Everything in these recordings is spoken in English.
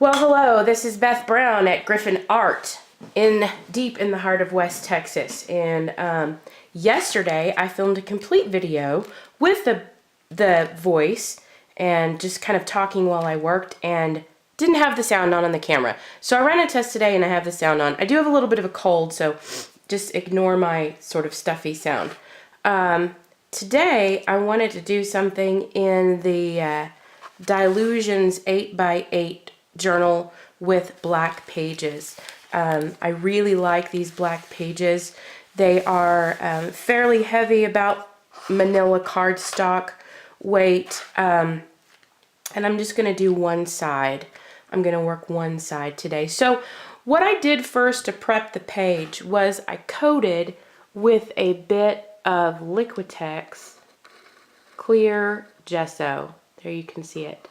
Well, hello, this is Beth Brown at Gryphon Art deep in the heart of West Texas. And yesterday I filmed a complete video with the voice and just kind of talking while I worked and didn't have the sound on the camera. So I ran a test today and I have the sound on. I do have a little bit of a cold, so just ignore my sort of stuffy sound. Today I wanted to do something in the Dylusions 8x8 journal with black pages. I really like these black pages. They are fairly heavy, about manila cardstock weight, and I'm just going to do one side. I'm going to work one side today. So what I did first to prep the page was I coated with a bit of Liquitex clear gesso. There you can see it.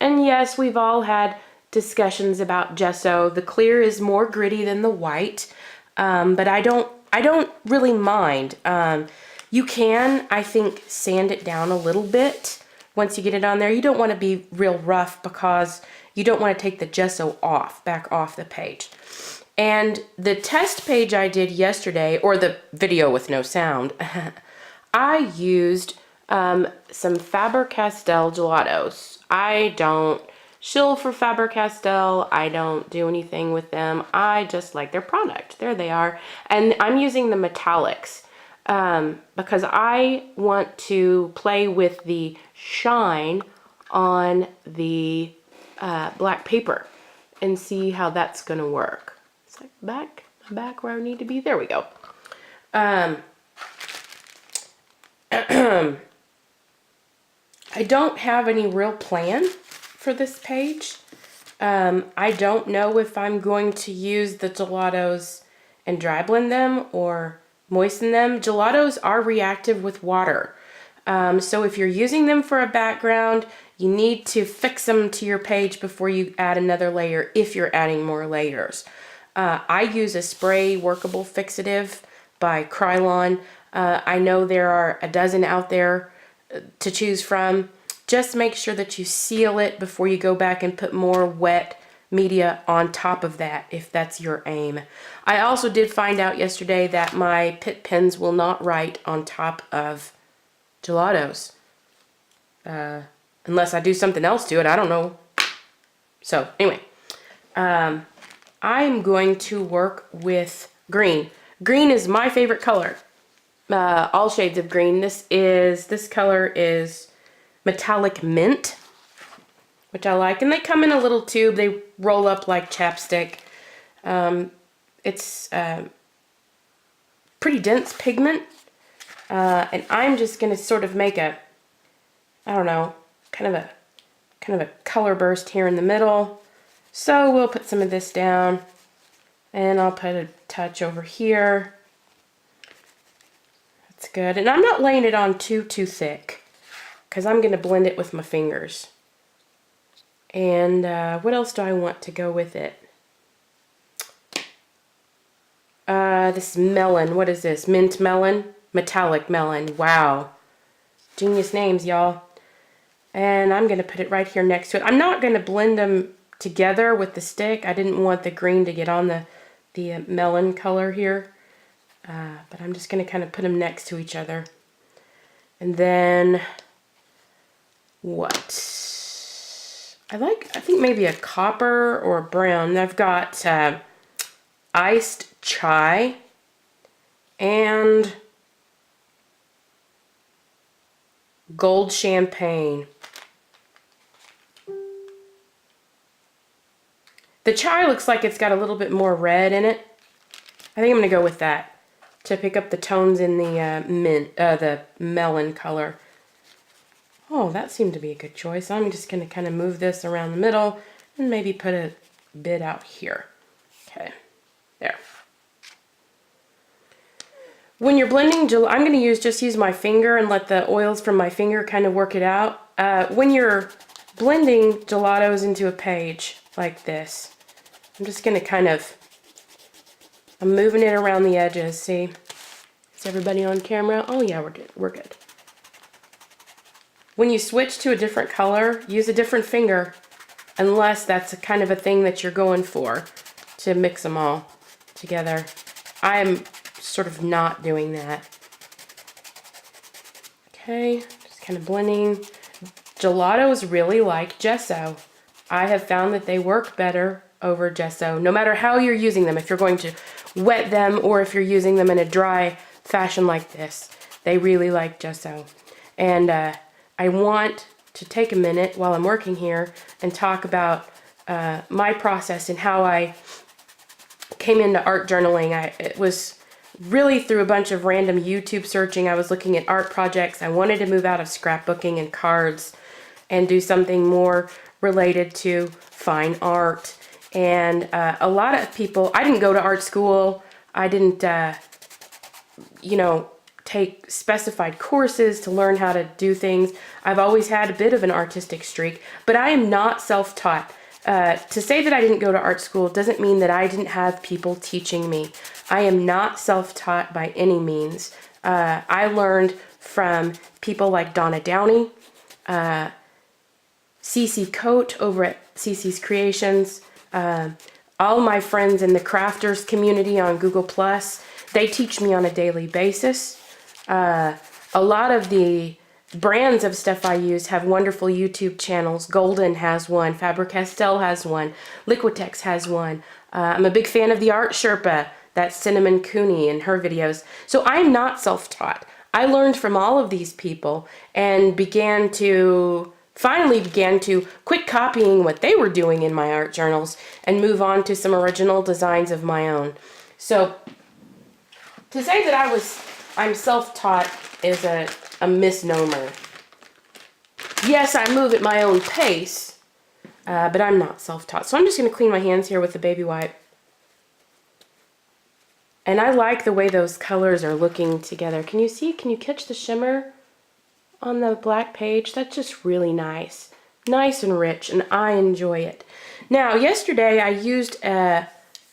And yes, we've all had discussions about gesso. The clear is more gritty than the white, but I don't really mind. You can, I think, sand it down a little bit once you get it on there. You don't want to be real rough because you don't want to take the gesso back off the page. And the test page I did yesterday, or the video with no sound, I used some Faber-Castell gelatos. I don't shill for Faber-Castell. I don't do anything with them. I just like their product. There they are. And I'm using the metallics because I want to play with the shine on the black paper and see how that's going to work. It's like back where I need to be. There we go. I don't have any real plan for this page. I don't know if I'm going to use the gelatos and dry blend them or moisten them. Gelatos are reactive with water. So if you're using them for a background, you need to fix them to your page before you add another layer if you're adding more layers. I use a spray workable fixative by Krylon. I know there are a dozen out there to choose from. Just make sure that you seal it before you go back and put more wet media on top of that, if that's your aim. I also did find out yesterday that my Pitt pens will not write on top of gelatos. Unless I do something else to it, I don't know. So anyway, I'm going to work with green. Green is my favorite color. All shades of green. This color is metallic mint, which I like, and they come in a little tube. They roll up like chapstick. It's pretty dense pigment, and I'm just gonna sort of make a, I don't know, kind of a color burst here in the middle. So we'll put some of this down, and I'll put a touch over here. That's good, and I'm not laying it on too thick, because I'm going to blend it with my fingers. And what else do I want to go with it? This melon. What is this? Mint melon? Metallic melon. Wow. Genius names, y'all. And I'm going to put it right here next to it. I'm not going to blend them together with the stick. I didn't want the green to get on the melon color here. But I'm just going to kind of put them next to each other. And then what? I think maybe a copper or a brown. I've got iced chai and gold champagne. The chai looks like it's got a little bit more red in it. I think I'm going to go with that to pick up the tones in the melon color. Oh, that seemed to be a good choice. I'm just going to kind of move this around the middle and maybe put a bit out here. Okay, there. When you're blending, I'm going to just use my finger and let the oils from my finger kind of work it out. When you're blending gelatos into a page like this, I'm just going to kind of, I'm moving it around the edges. See? Is everybody on camera? Oh yeah, we're good. When you switch to a different color, use a different finger unless that's a kind of a thing that you're going for, to mix them all together. I'm sort of not doing that. Okay, just kind of blending. Gelatos really like gesso. I have found that they work better over gesso, no matter how you're using them. If you're going to wet them or if you're using them in a dry fashion like this, they really like gesso. And I want to take a minute while I'm working here and talk about my process and how I came into art journaling. It was really through a bunch of random YouTube searching. I was looking at art projects. I wanted to move out of scrapbooking and cards and do something more related to fine art. And a lot of people, I didn't go to art school. I didn't, you know, take specified courses to learn how to do things. I've always had a bit of an artistic streak, but I am not self-taught. To say that I didn't go to art school doesn't mean that I didn't have people teaching me. I am not self-taught by any means. I learned from people like Donna, Downey, CeeCee Cote over at CeeCee's Creations, all my friends in the Kraafters community on Google+, they teach me on a daily basis. A lot of the brands of stuff I use have wonderful YouTube channels. Golden has one, Faber-Castell has one, Liquitex has one. I'm a big fan of theartsherpa, that's Cinnamon Cooney and her videos. So I'm not self-taught. I learned from all of these people and finally began to quit copying what they were doing in my art journals and move on to some original designs of my own. So to say that I'm self-taught is a misnomer. Yes, I move at my own pace, but I'm not self-taught. So I'm just going to clean my hands here with the baby wipe. And I like the way those colors are looking together. Can you see? Can you catch the shimmer on the black page? That's just really nice. Nice and rich, and I enjoy it. Now, yesterday I used a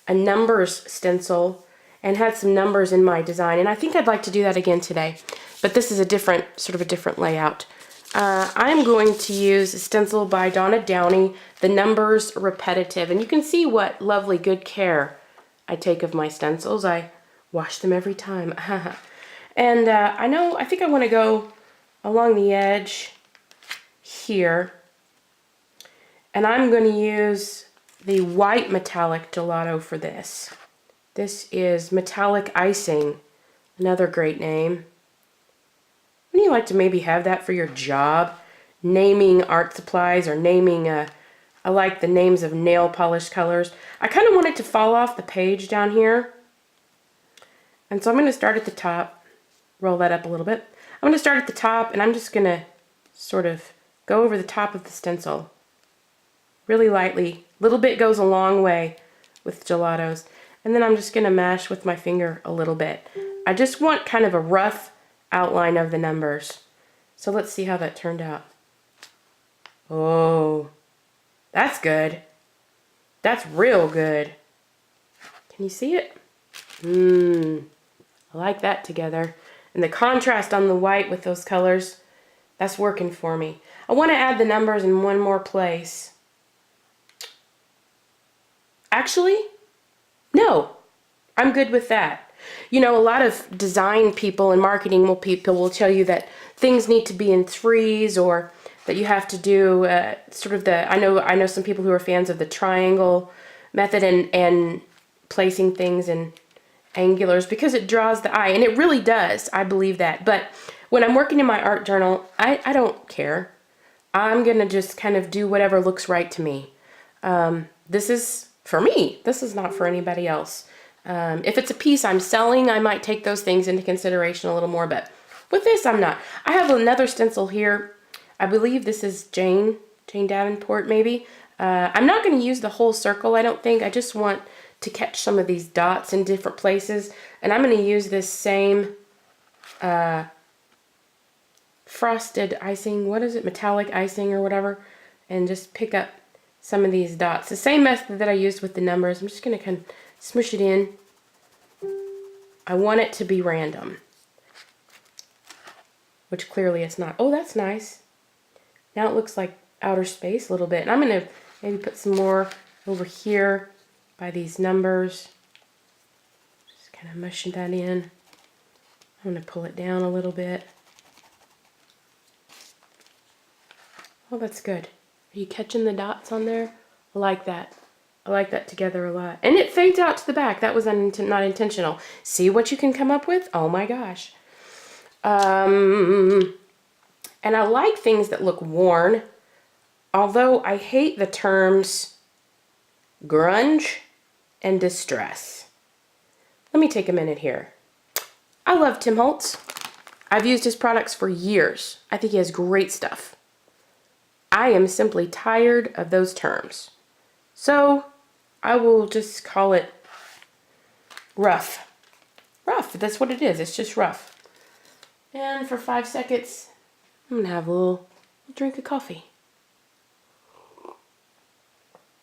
numbers stencil and had some numbers in my design, and I think I'd like to do that again today. But this is a different layout. I'm going to use a stencil by Donna Downey, the numbers repetitive, and you can see what lovely good care I take of my stencils. I wash them every time. And I think I want to go along the edge here, and I'm going to use the white metallic gelato for this. This is Metallic Icing, another great name. Wouldn't you like to maybe have that for your job? Naming art supplies or naming, I like the names of nail polish colors. I kind of want it to fall off the page down here. And so I'm going to start at the top, roll that up a little bit. I'm going to start at the top, and I'm just going to sort of go over the top of the stencil really lightly. A little bit goes a long way with gelatos. And then I'm just going to mash with my finger a little bit. I just want kind of a rough outline of the numbers. So let's see how that turned out. Oh, that's good. That's real good. Can you see it? I like that together. And the contrast on the white with those colors, that's working for me. I want to add the numbers in one more place. Actually, no, I'm good with that. You know, a lot of design people and marketing people will tell you that things need to be in threes, or that you have to do sort of the, I know some people who are fans of the triangle method and placing things in angulars because it draws the eye, and it really does. I believe that. But when I'm working in my art journal, I don't care. I'm going to just kind of do whatever looks right to me. This is for me. This is not for anybody else. If it's a piece I'm selling, I might take those things into consideration a little more, but with this, I'm not. I have another stencil here. I believe this is Jane Davenport, maybe. I'm not going to use the whole circle, I don't think. I just want to catch some of these dots in different places. And I'm going to use this same frosted icing, what is it, metallic icing or whatever, and just pick up some of these dots. The same method that I used with the numbers. I'm just going to kind of smush it in. I want it to be random, which clearly it's not. Oh, that's nice. Now it looks like outer space a little bit. And I'm going to Maybe put some more over here by these numbers. Just kind of mushing that in. I'm going to pull it down a little bit. Oh, that's good. Are you catching the dots on there? I like that. I like that together a lot. And it fades out to the back. That was not intentional. See what you can come up with? Oh my gosh. And I like things that look worn. Although I hate the terms grunge and distress. Let me take a minute here. I love Tim Holtz. I've used his products for years. I think he has great stuff. I am simply tired of those terms. So I will just call it rough. Rough, that's what it is. It's just rough. And for 5 seconds, I'm going to have a little drink of coffee.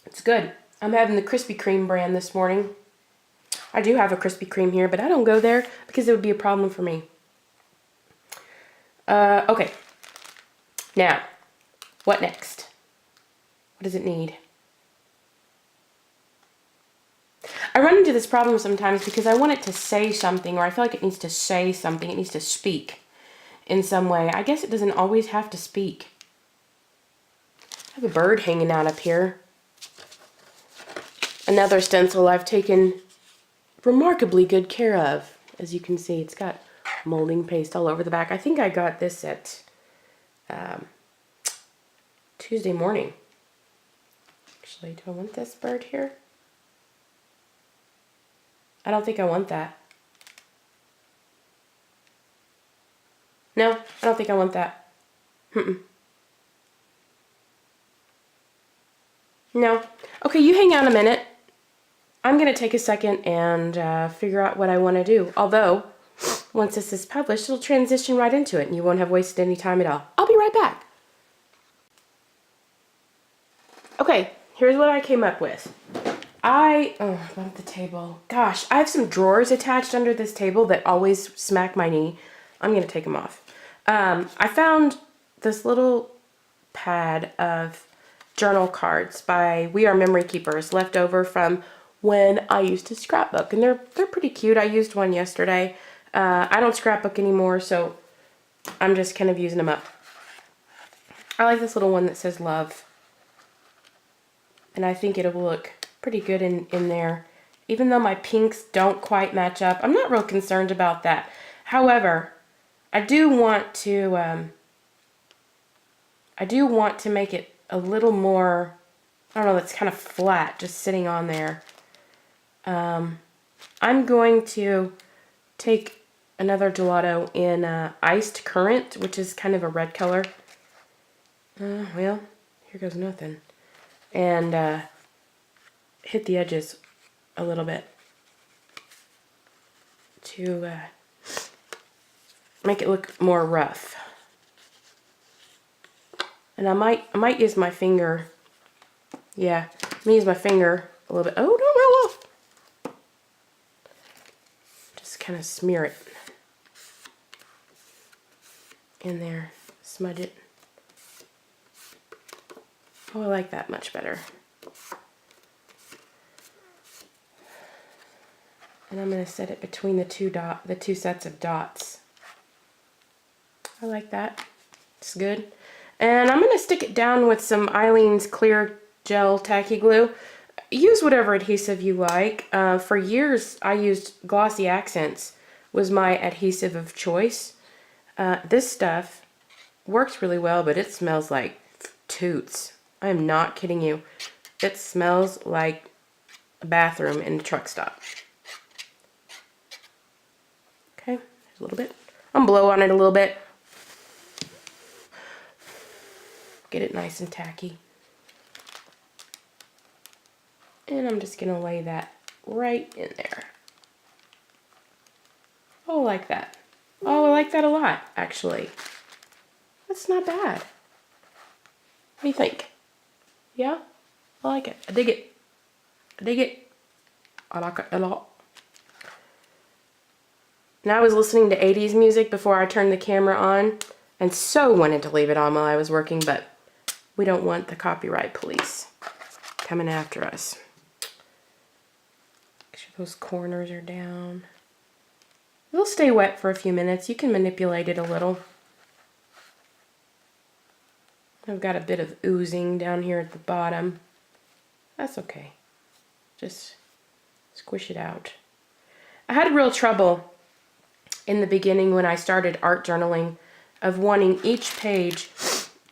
It's good. I'm having the Krispy Kreme brand this morning. I do have a Krispy Kreme here, but I don't go there because it would be a problem for me. Okay. Now, what next? What does it need? I run into this problem sometimes because I want it to say something, or I feel like it needs to say something. It needs to speak in some way. I guess it doesn't always have to speak. I have a bird hanging out up here. Another stencil I've taken remarkably good care of. As you can see, it's got molding paste all over the back. I think I got this at Tuesday morning. Actually, do I want this bird here? I don't think I want that. No, I don't think I want that. No. Okay, you hang on a minute. I'm going to take a second and figure out what I want to do. Although, once this is published, it'll transition right into it and you won't have wasted any time at all. I'll be right back. Okay, here's what I came up with. Oh, above the table. Gosh, I have some drawers attached under this table that always smack my knee. I'm going to take them off. I found this little pad of journal cards by We Are Memory Keepers, left over from when I used to scrapbook, and they're pretty cute. I used one yesterday. I don't scrapbook anymore, so I'm just kind of using them up. I like this little one that says love, and I think it'll look pretty good in there. Even though my pinks don't quite match up, I'm not real concerned about that. However, I do want to make it a little more, I don't know, that's kind of flat, just sitting on there. I'm going to take another gelato in Iced Currant, which is kind of a red color. Well, here goes nothing. And hit the edges a little bit to make it look more rough. And I might use my finger. Yeah, I'm gonna use my finger a little bit. Oh, don't roll off. Just kind of smear it in there, smudge it. Oh, I like that much better. And I'm going to set it between the two sets of dots. I like that. It's good. And I'm going to stick it down with some Aileen's clear gel tacky glue. Use whatever adhesive you like. For years I used Glossy Accents, was my adhesive of choice. This stuff works really well, but it smells like toots. I am not kidding you. It smells like a bathroom in a truck stop. Okay, there's a little bit. I'm blow on it a little bit. Get it nice and tacky. And I'm just gonna lay that right in there. Oh, I like that. Oh, I like that a lot, actually. That's not bad. What do you think? Yeah? I like it. I dig it. I dig it. I like it a lot. Now I was listening to 80s music before I turned the camera on, and so wanted to leave it on while I was working, but we don't want the copyright police. coming after us. Make sure those corners are down. It'll stay wet for a few minutes. You can manipulate it a little. I've got a bit of oozing down here at the bottom. That's okay. Just squish it out. I had real trouble in the beginning when I started art journaling of wanting each page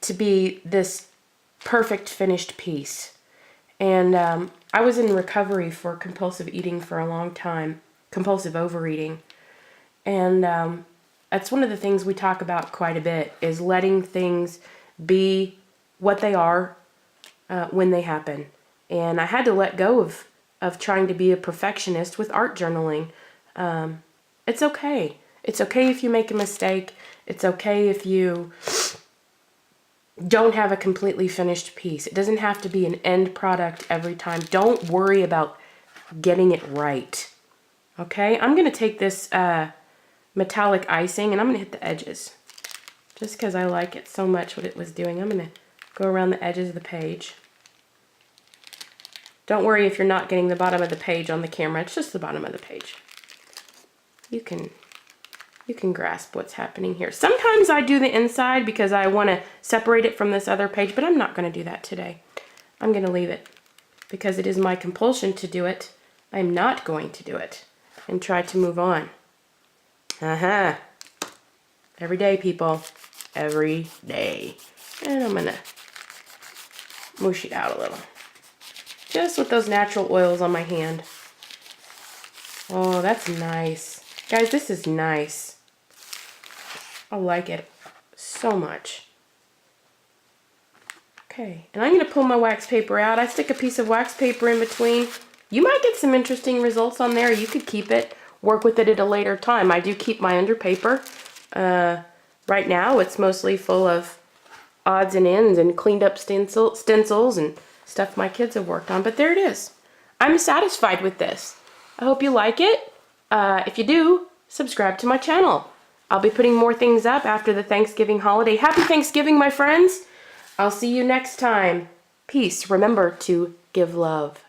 to be this perfect finished piece. And I was in recovery for compulsive eating for a long time, compulsive overeating. And that's one of the things we talk about quite a bit, is letting things be what they are when they happen. And I had to let go of trying to be a perfectionist with art journaling. It's okay. It's okay if you make a mistake. It's okay if you don't have a completely finished piece. It doesn't have to be an end product every time. Don't worry about getting it right. Okay? I'm going to take this metallic icing and I'm going to hit the edges. Just because I like it so much what it was doing. I'm going to go around the edges of the page. Don't worry if you're not getting the bottom of the page on the camera. It's just the bottom of the page. You can grasp what's happening here. Sometimes I do the inside because I want to separate it from this other page, but I'm not going to do that today. I'm going to leave it because it is my compulsion to do it. I'm not going to do it and try to move on. Every day, people. Every day. And I'm going to mush it out a little. Just with those natural oils on my hand. Oh, that's nice. Guys, this is nice. I like it so much. Okay, and I'm going to pull my wax paper out. I stick a piece of wax paper in between. You might get some interesting results on there. You could keep it, work with it at a later time. I do keep my under paper. Right now, it's mostly full of odds and ends and cleaned up stencils and stuff my kids have worked on. But there it is. I'm satisfied with this. I hope you like it. If you do, subscribe to my channel. I'll be putting more things up after the Thanksgiving holiday. Happy Thanksgiving, my friends. I'll see you next time. Peace. Remember to give love.